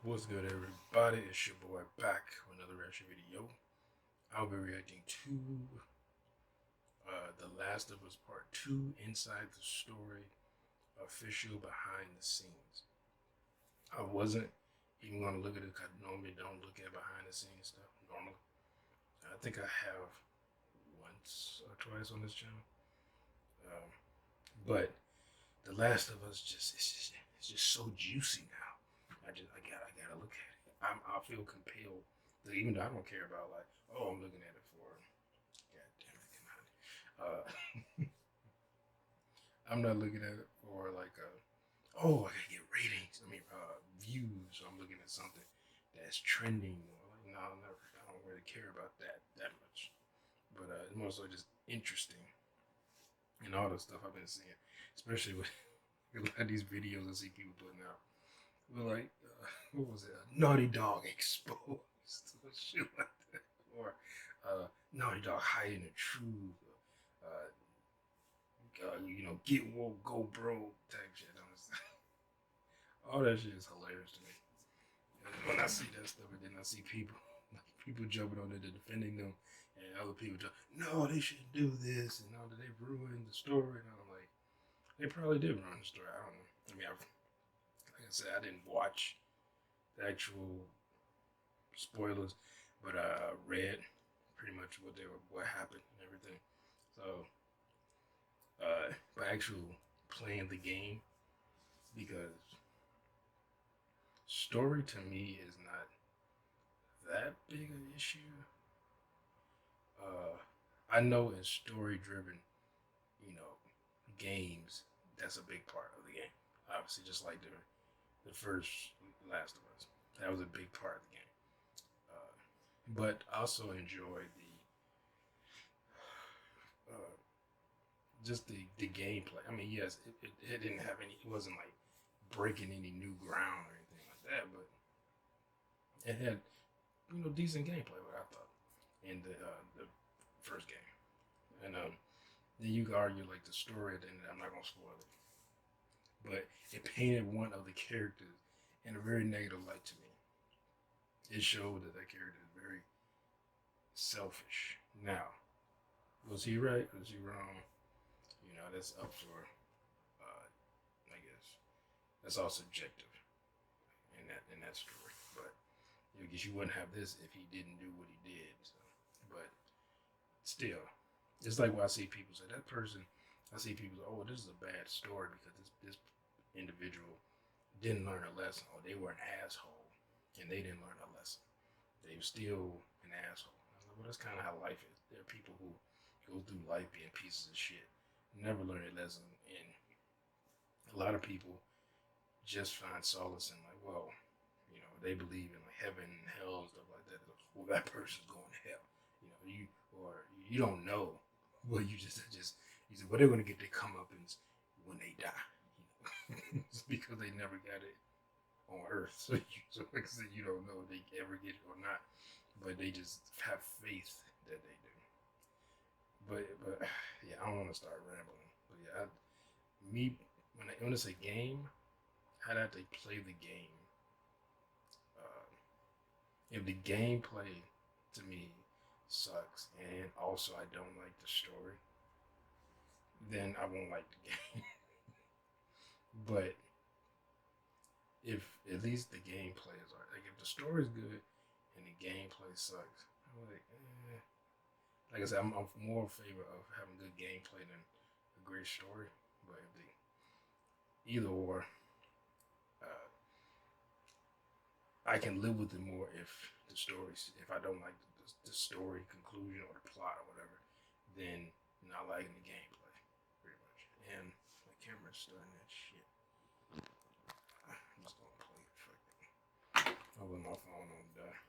What's good, everybody? It's your boy back with another reaction video. I'll be reacting to The Last of Us Part 2 Inside the Story official behind the scenes. I wasn't even going to look at it because I normally don't look at behind the scenes stuff normally. I think I have once or twice on this channel. Um, but The Last of Us it's just so juicy now. I gotta look at it. I feel compelled. Even though I don't care about like, oh, I'm looking at it for, God damn it, come on. I'm not looking at it for like, oh, I gotta get ratings. Views. So I'm looking at something that's trending. Like, no, I don't really care about that much. But it's more so just interesting and all the stuff I've been seeing, especially with a lot of these videos I see people putting out. Well, like, what was it? Naughty Dog exposed, shit like that, or Naughty Dog hiding the truth, get woke, go broke type shit. All that shit is hilarious to me. And when I see that stuff, and then I see people jumping on it and defending them, and other people no, they shouldn't do this, and all that they ruined the story, and I'm like, they probably did ruin the story. I don't know. Like I said, I didn't watch the actual spoilers, but I read pretty much what happened and everything. So, by actual playing the game, because story to me is not that big an issue. Uh, I know in story-driven, you know, games, that's a big part of the game. Obviously, just like the first Last of Us, that was a big part of the game. But I also enjoy uh, the gameplay. I mean, yes, it didn't have any. It wasn't like breaking any new ground or anything like that, but it had decent gameplay. What I thought in the first game, and then you could argue like the story. At the end, I'm not gonna spoil it, but it painted one of the characters in a very negative light to me. It showed that character is very selfish. Now, was he right? Was he wrong? That's up for, I guess, that's all subjective in that story. But I guess you wouldn't have this if he didn't do what he did. So, but still, it's like when I see people say that person. I see people say, "Oh, this is a bad story because this individual didn't learn a lesson, or they were an asshole and they didn't learn a lesson. They were still an asshole." I was like, well, that's kind of how life is. There are people who go through life being pieces of shit, never learn a lesson, and a lot of people just find solace in like, well, they believe in like heaven and hell and stuff like that. Well, that person's going to hell. You don't know, well, you say, well, they're going to get their comeuppance when they die, because they never got it on Earth. So like I said, you don't know if they ever get it or not, but they just have faith that they do. But yeah, I don't want to start rambling. But yeah, me when it's a game, I'd have to play the game. Uh, if the gameplay to me sucks, and also I don't like the story, then I won't like the game. But if at least the gameplay is like if the story's good and the gameplay sucks, I'm like I said, I'm more in favor of having good gameplay than a great story. But if either or, uh, I can live with it more if I don't like the story conclusion or the plot or whatever, then not liking the gameplay, pretty much. And my camera's starting that shit. I'm just gonna play it. Fuck it. Hopefully my phone won't die.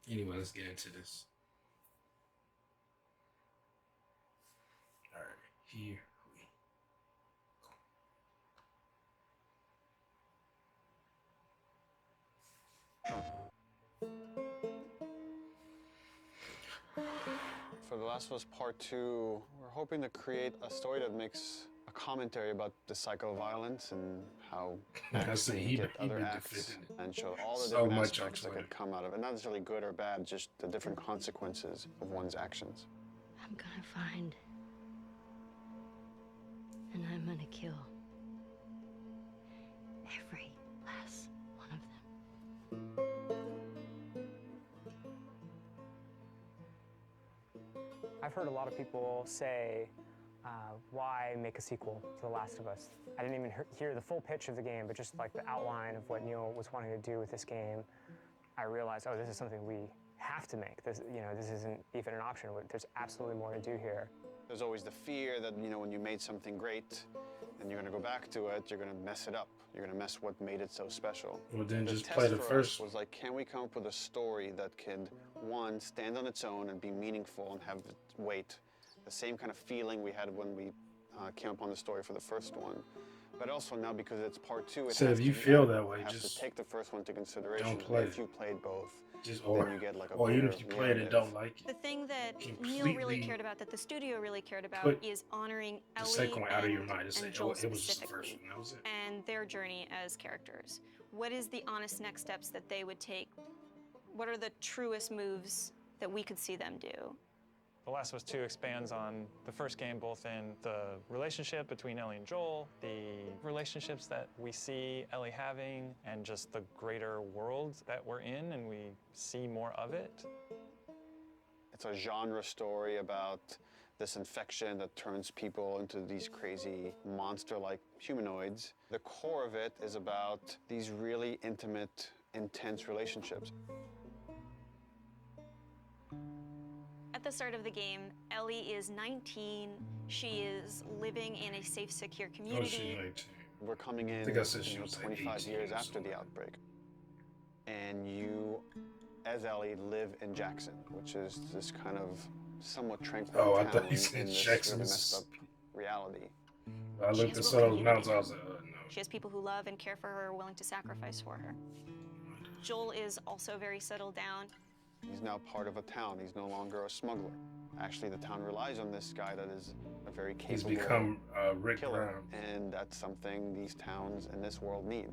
Anyway, let's get into this. Alright, here we go. For The Last of Us Part 2, we're hoping to create a story that makes a commentary about the cycle of violence and how I acts see can he get other been acts, defending it and show all the so different much on aspects that Twitter. could come out of it. Not necessarily good or bad, just the different consequences of one's actions. I'm gonna find, and I'm gonna kill every last one of them. I've heard a lot of people say, why make a sequel to The Last of Us? I didn't even hear the full pitch of the game, but just like the outline of what Neil was wanting to do with this game, I realized, oh, this is something we have to make. This, this isn't even an option. There's absolutely more to do here. There's always the fear that, when you made something great and you're going to go back to it, you're going to mess it up. You're going to mess what made it so special. Well, then The just test play the for first us was like, can we come up with a story that could, one, stand on its own and be meaningful and have weight, the same kind of feeling we had when we came upon the story for the first one, but also now because it's part two, So if you feel that way, has just to take the first one into consideration. don't play if you played both, or then you get like a or even bigger if you play it and narrative. don't like The it, thing that Neil completely really cared about, that the studio really cared about, put is honoring the Ellie second one out of your and- mind and say, and oh, Joel it was just the first specifically, one. That was it. and their journey as characters. What is the honest next steps that they would take? What are the truest moves that we could see them do? The Last of Us 2 expands on the first game, both in the relationship between Ellie and Joel, the relationships that we see Ellie having, and just the greater world that we're in, and we see more of it. It's a genre story about this infection that turns people into these crazy monster-like humanoids. The core of it is about these really intimate, intense relationships. At the start of the game, Ellie is 19. She is living in a safe, secure Oh, community. she's 19. We're coming in, I think I said she was like 25 18 years or after something. the outbreak. And you, as Ellie, live in Jackson, which is this kind of somewhat tranquil Oh, I town thought you said in this Jackson really is- messed up reality. I She looked has at real some of those mountains, community. I was like, no. She has people who love and care for her, willing to sacrifice for her. Joel is also very settled down. He's now part of a town. He's no longer a smuggler. Actually, the town relies on this guy that is a very He's capable become Rick killer, Brown. and that's something these towns in this world need.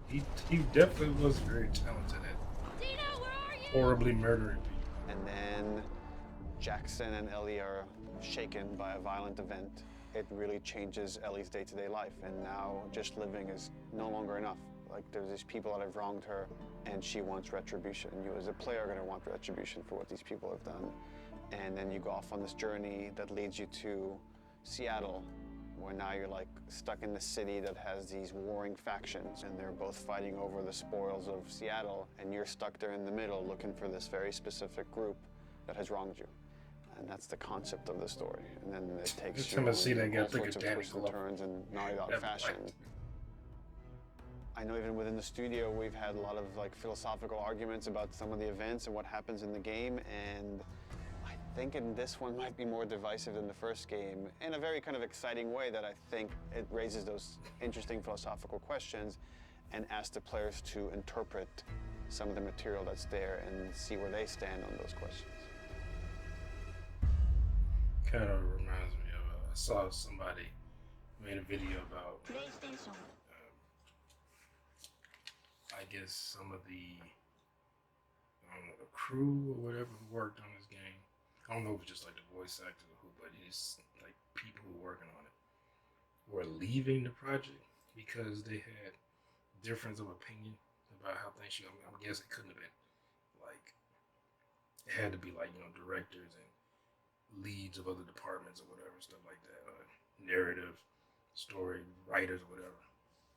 He definitely was very talented at horribly murdering people. And then Jackson and Ellie are shaken by a violent event. It really changes Ellie's day-to-day life, and now just living is no longer enough. Like, there's these people that have wronged her, and she wants retribution. You as a player are gonna want retribution for what these people have done. And then you go off on this journey that leads you to Seattle, where now you're like stuck in the city that has these warring factions, and they're both fighting over the spoils of Seattle, and you're stuck there in the middle looking for this very specific group that has wronged you. And that's the concept of the story. And then it takes Every you time I see that on guy, I all think sorts of of Danny twists and Glover. turns in Naughty Dog Never fashion. liked it. I know even within the studio, we've had a lot of like philosophical arguments about some of the events and what happens in the game, and I think in this one might be more divisive than the first game in a very kind of exciting way that I think it raises those interesting philosophical questions and asks the players to interpret some of the material that's there and see where they stand on those questions. Kind of reminds me of, I saw somebody made a video about, I guess some of the, I don't know, the crew or whatever who worked on this game. I don't know if it's just like the voice actors or who, but it's like people who were working on it were leaving the project because they had difference of opinion about how things should. I guess it couldn't have been like, it had to be like, directors and leads of other departments or whatever, stuff like that, narrative, story, writers or whatever,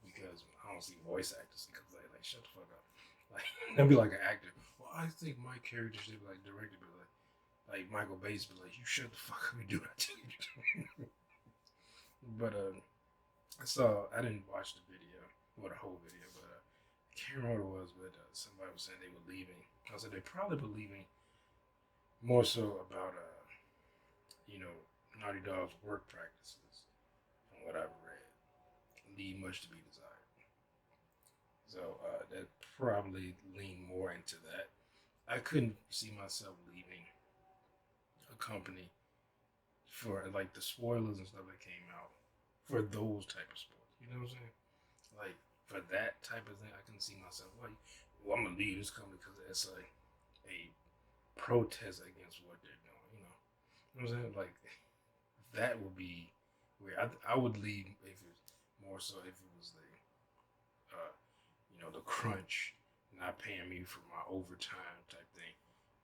because I don't see voice actors because they like, shut the fuck up. Like, they'll be like an actor. Well, I think my character should be like directed, be like Michael Bates, be like, you shut the fuck up and do what I tell you to do. But I didn't watch the video, or the whole video, but I can't remember what it was, but somebody was saying they were leaving. I said they probably were leaving more so about Naughty Dog's work practices, from what I've read, leave much to be desired. So that probably leaned more into that. I couldn't see myself leaving a company for like the spoilers and stuff that came out for those type of sports. You know what I'm saying? Like for that type of thing, I can see myself like, well, I'm gonna leave this company because it's a protest against what they're doing. You know what I'm saying? Like that would be weird. I would leave if it's more so if it was the crunch, not paying me for my overtime type thing,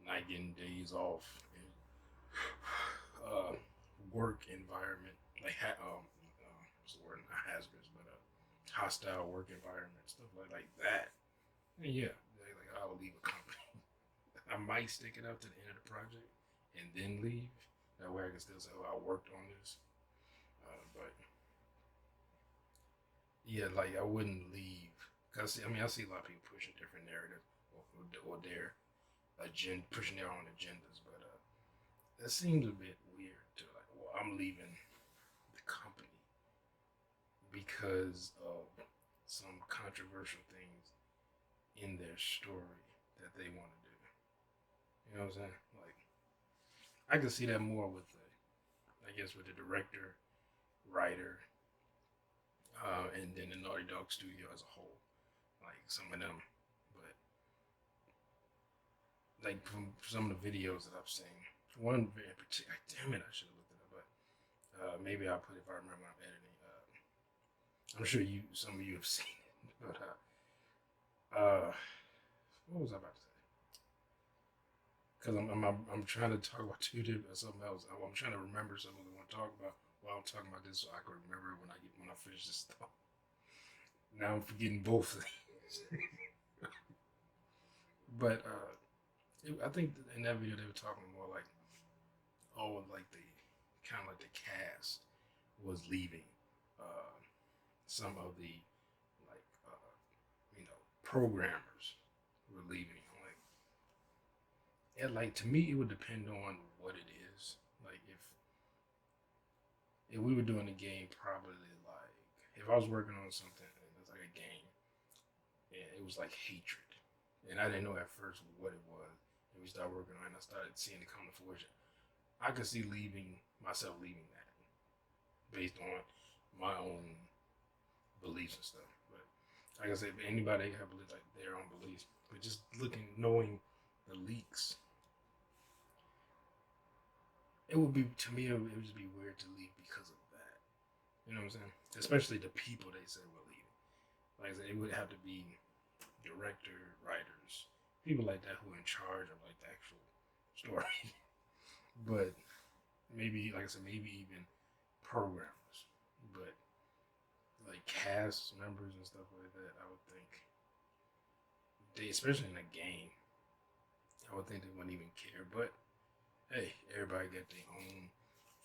not getting days off, and work environment like what's the word? Not hazardous, but hostile work environment, stuff like that. And yeah, like I would leave a company. I might stick it out to the end of the project and then leave. That way I can still say, "Oh, I worked on this." But yeah, like I wouldn't leave because I mean I see a lot of people pushing different narratives or their agenda, pushing their own agendas, but that seems a bit weird to like. Well, I'm leaving the company because of some controversial things in their story that they want to do. You know what I'm saying? Like I can see that more with I guess with the director, writer, and then the Naughty Dog studio as a whole. Like some of them, but like from some of the videos that I've seen, one in particular, damn it, I should have looked it up, but maybe I'll put it if I remember when I'm editing. I'm sure some of you have seen it, but what was I about to say? Because I'm trying to talk about something else. I'm trying to remember something I want to talk about while I'm talking about this, so I can remember when I finish this stuff. Now I'm forgetting both things. But I think in that video they were talking more like, like the kind of like the cast was leaving. Some of the like programmers were leaving. Like to me, it would depend on what it is. Like if we were doing a game, probably like if I was working on something and it was like a game, and it was like hatred, and I didn't know at first what it was, and we started working on it, and I started seeing it come to fruition. I could see myself leaving that based on my own beliefs and stuff. But like I said, if anybody have like their own beliefs, but just knowing the leaks, it would be to me. It would just be weird to leave because of that. You know what I'm saying? Especially the people they say were leaving. Like I said, it would have to be director, writers, people like that who are in charge of like the actual story. But maybe, like I said, maybe even programmers. But like cast members and stuff like that, I would think especially in a game, I would think they wouldn't even care. But hey, everybody got their own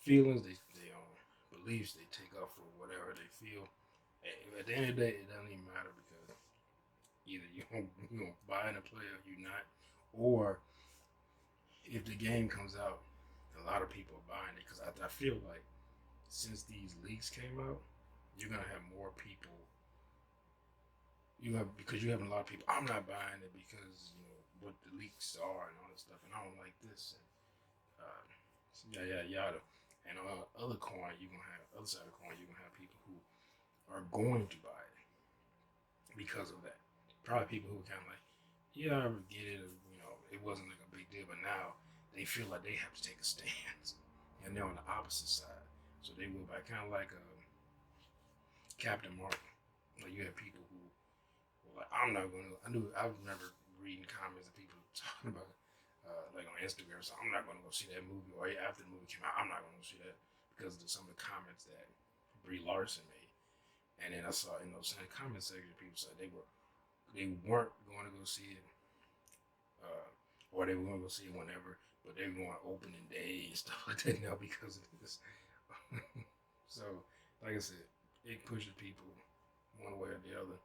feelings, their own beliefs. They take off for whatever they feel. Hey, at the end of the day, it doesn't even matter because either you're gonna buy in a play or you're not, or if the game comes out, a lot of people are buying it because I feel like since these leaks came out, you're gonna have more people. Because you have a lot of people. I'm not buying it because what the leaks are and all this stuff, and I don't like this. And yada. And on the other coin, other side of the coin, you're gonna have people who are going to buy it because of that. Probably people who are kind of like, yeah, I get it. It wasn't like a big deal, but now they feel like they have to take a stance, and they're on the opposite side, so they will buy. Kind of like Captain Marvel. Like you have people who were like, I'm not going to. I remember reading comments of people talking about like on Instagram, so I'm not going to go see that movie. Or after the movie came out, I'm not going to go see that because of some of the comments that Brie Larson made. And then I saw in those same comment section, people said they weren't going to go see it, or they were going to go see it whenever, but they were going opening day and stuff like that now because of this. So, like I said, it pushes people one way or the other.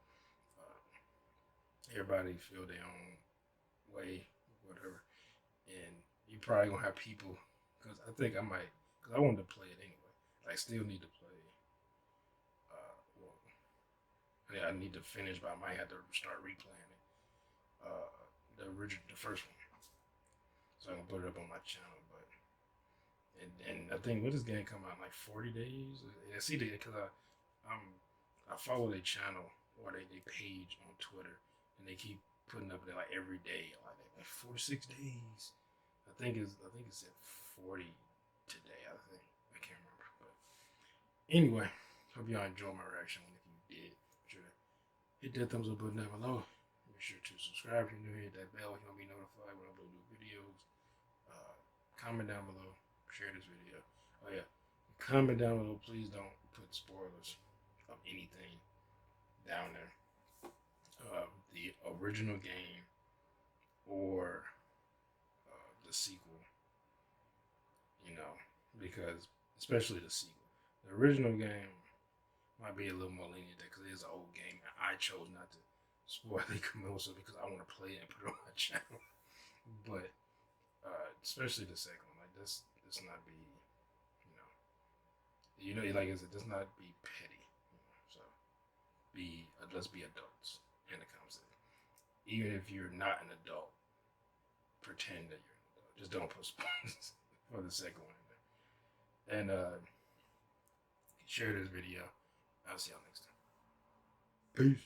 Everybody feel their own way, whatever. And you probably gonna have people, because I think I might, because I wanted to play it anyway. Like, still need to play. I need to finish, but I might have to start replaying it. The first one. So I'm gonna put it up on my channel. But And I think what this game come out in like 40 days. I see that because I follow their channel or they page on Twitter, and they keep putting up there like every day, like 46 days. I think it's at 40 today. I think I can't remember, but anyway, hope y'all enjoyed my reaction. And if you did, be sure to hit that thumbs up button down below. Make sure to subscribe if you're new. Hit that bell if you want to be notified when I upload new videos. Comment down below. Share this video. Oh yeah, comment down below. Please don't put spoilers of anything down there. The original game or the sequel. You know, because especially the sequel. The original game might be a little more lenient because it is an old game, and I chose not to spoil the commercial because I want to play it and put it on my channel. But especially the second one, like this not be, like I said, this not be petty. So let's be adults in the conversation. Even if you're not an adult, pretend that you're an adult. Just don't put spoilers for the second one. And share this video. I'll see y'all next time. Peace.